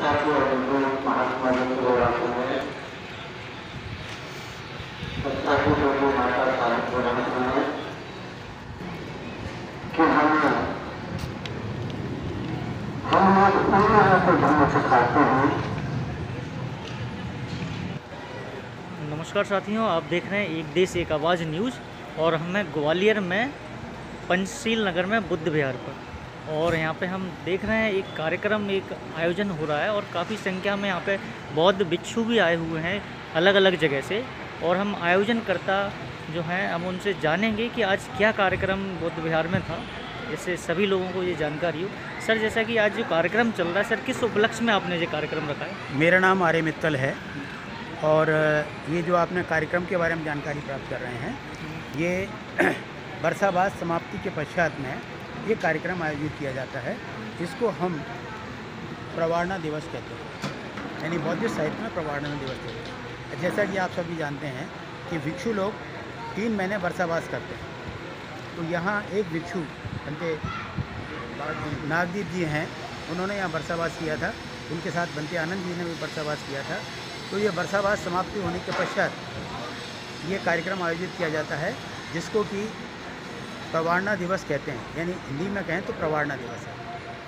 नमस्कार साथियों, आप देख रहे हैं एक देश एक आवाज़ न्यूज़ और हमें ग्वालियर में पंचशील नगर में बुद्ध विहार पर, और यहाँ पे हम देख रहे हैं एक कार्यक्रम एक आयोजन हो रहा है और काफ़ी संख्या में यहाँ पे बौद्ध भिक्षु भी आए हुए हैं अलग अलग जगह से। और हम आयोजनकर्ता जो हैं हम उनसे जानेंगे कि आज क्या कार्यक्रम बुद्ध विहार में था, जैसे सभी लोगों को ये जानकारी हो। सर, जैसा कि आज जो कार्यक्रम चल रहा है, सर किस उपलक्ष्य में आपने ये कार्यक्रम रखा है? मेरा नाम आर्य मित्तल है और ये जो आपने कार्यक्रम के बारे में जानकारी प्राप्त कर रहे हैं, ये वर्षावास समाप्ति के पश्चात में ये कार्यक्रम आयोजित किया जाता है। इसको हम प्रवारणा दिवस कहते हैं, यानी बौद्ध साहित्य में प्रवारणा दिवस कहते हैं। जैसा कि आप सभी जानते हैं कि भिक्षु लोग 3 महीने वर्षावास करते हैं, तो यहाँ एक भिक्षु बनते नागदीप जी हैं, उन्होंने यहाँ वर्षावास किया था। उनके साथ बनते आनंद जी ने भी वर्षावास किया था। तो ये वर्षावास समाप्ति होने के पश्चात ये कार्यक्रम आयोजित किया जाता है, जिसको कि प्रवारणा दिवस कहते हैं, यानी हिंदी में कहें तो प्रवारणा दिवस है।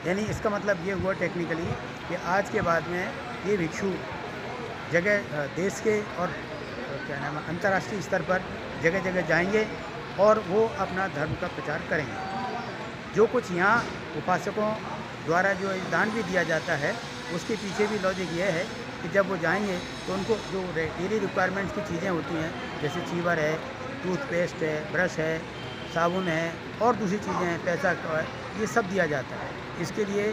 यानी इसका मतलब ये हुआ टेक्निकली कि आज के बाद में ये भिक्षु जगह देश के और क्या नाम है अंतर्राष्ट्रीय स्तर पर जगह जगह जाएंगे और वो अपना धर्म का प्रचार करेंगे। जो कुछ यहाँ उपासकों द्वारा जो दान भी दिया जाता है, उसके पीछे भी लॉजिक ये है कि जब वो जाएंगे तो उनको जो डेली रिक्वायरमेंट्स की चीज़ें होती हैं, जैसे चीवर है, टूथपेस्ट है, ब्रश है, साबुन है और दूसरी चीज़ें हैं, पैसा है, ये सब दिया जाता है। इसके लिए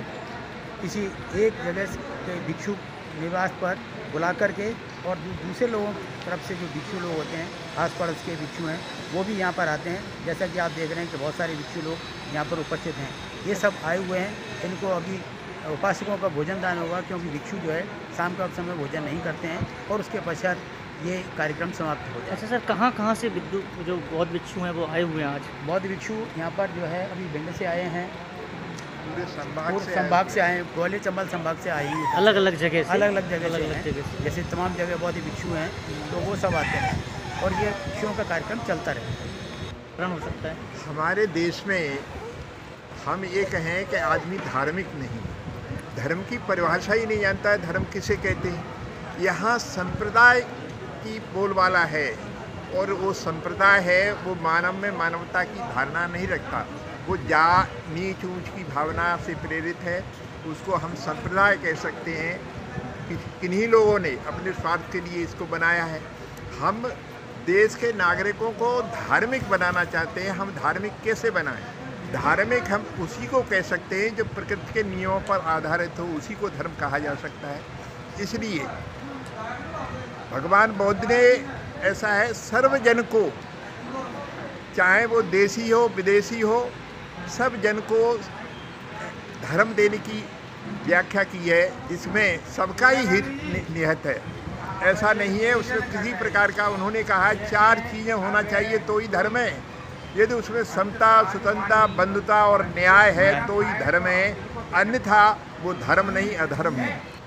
किसी एक जगह के भिक्षु निवास पर बुला करके और दूसरे लोगों की तरफ से जो भिक्षु लोग होते हैं, आस पड़ोस के भिक्षु हैं, वो भी यहाँ पर आते हैं। जैसा कि आप देख रहे हैं कि बहुत सारे भिक्षु लोग यहाँ पर उपस्थित हैं। ये सब आए हुए हैं, इनको अभी उपासकों का भोजन दान होगा, क्योंकि भिक्षु जो है शाम का समय भोजन नहीं करते हैं और उसके पश्चात ये कार्यक्रम समाप्त हो जाए। अच्छा सर, कहाँ से जो बौद्ध भिक्षु हैं वो आए हुए हैं आज? बौद्ध भिक्षु यहाँ पर जो है अभी भिंड से आए हैं, पूरे संभाग से आए हैं, ग्वालियर चंबल संभाग से आए हैं, अलग अलग जगह से जैसे तमाम जगह बौद्ध भिक्षु हैं, तो वो सब आते हैं और ये भिक्षुओं का कार्यक्रम चलता रहेगा। हो सकता है हमारे देश में हम ये कहें कि आदमी धार्मिक नहीं, धर्म की परिभाषा ही नहीं जानता है, धर्म किसे कहते हैं। यहाँ संप्रदाय की बोलबाला है और वो संप्रदाय है वो मानव में मानवता की धारणा नहीं रखता, वो नीच ऊंच की भावना से प्रेरित है। उसको हम संप्रदाय कह सकते हैं कि किन्हीं लोगों ने अपने स्वार्थ के लिए इसको बनाया है। हम देश के नागरिकों को धार्मिक बनाना चाहते हैं। हम धार्मिक कैसे बनाएं? धार्मिक हम उसी को कह सकते हैं जो प्रकृति के नियमों पर आधारित हो, उसी को धर्म कहा जा सकता है। इसलिए भगवान बुद्ध ने ऐसा है, सर्वजन को, चाहे वो देशी हो विदेशी हो, सब जन को धर्म देने की व्याख्या की है, जिसमें सबका ही हित निहित है। ऐसा नहीं है उसमें किसी प्रकार का, उन्होंने कहा 4 चीज़ें होना चाहिए तो ही धर्म है। यदि उसमें समता, स्वतंत्रता, बंधुता और न्याय है तो ही धर्म है, अन्यथा वो धर्म नहीं अधर्म है।